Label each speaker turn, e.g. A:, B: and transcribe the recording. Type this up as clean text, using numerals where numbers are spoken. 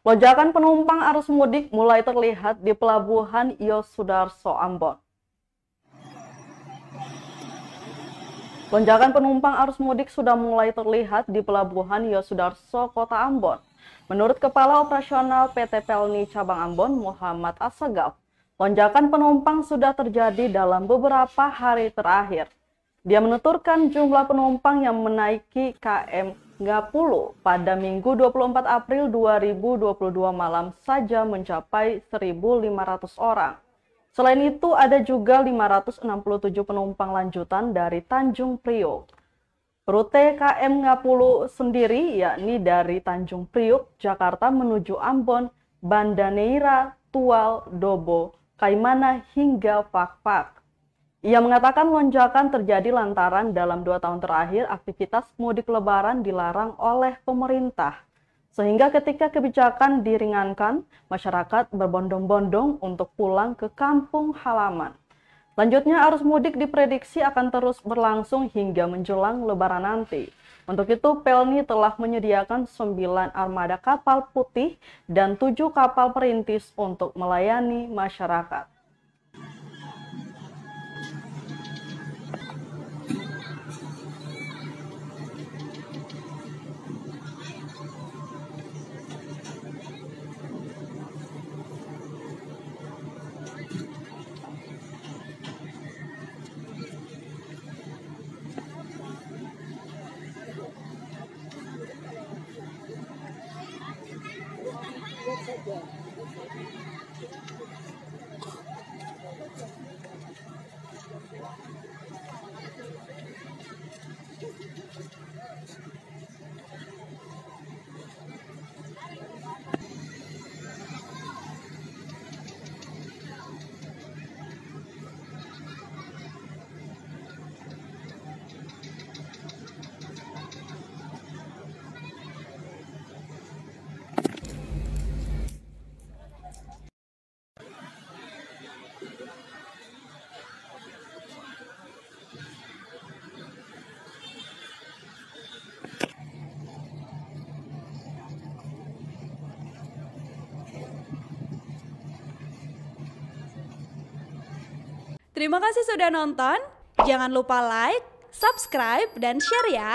A: Lonjakan penumpang arus mudik mulai terlihat di Pelabuhan Yosudarso, Ambon. Lonjakan penumpang arus mudik sudah mulai terlihat di Pelabuhan Yosudarso, Kota Ambon. Menurut Kepala Operasional PT Pelni Cabang Ambon, Muhammad Assegaf, lonjakan penumpang sudah terjadi dalam beberapa hari terakhir. Dia menuturkan jumlah penumpang yang menaiki KM 30 pada Minggu 24 April 2022 malam saja mencapai 1.500 orang. Selain itu, ada juga 567 penumpang lanjutan dari Tanjung Priok. Rute KM 30 sendiri yakni dari Tanjung Priok, Jakarta menuju Ambon, Banda Neira, Tual, Dobo, Kaimana hingga Fakfak. Ia mengatakan lonjakan terjadi lantaran dalam 2 tahun terakhir aktivitas mudik lebaran dilarang oleh pemerintah. Sehingga ketika kebijakan diringankan, masyarakat berbondong-bondong untuk pulang ke kampung halaman. Lanjutnya arus mudik diprediksi akan terus berlangsung hingga menjelang lebaran nanti. Untuk itu, Pelni telah menyediakan 9 armada kapal putih dan 7 kapal perintis untuk melayani masyarakat.
B: Terima kasih sudah nonton. Jangan lupa like, subscribe, dan share ya.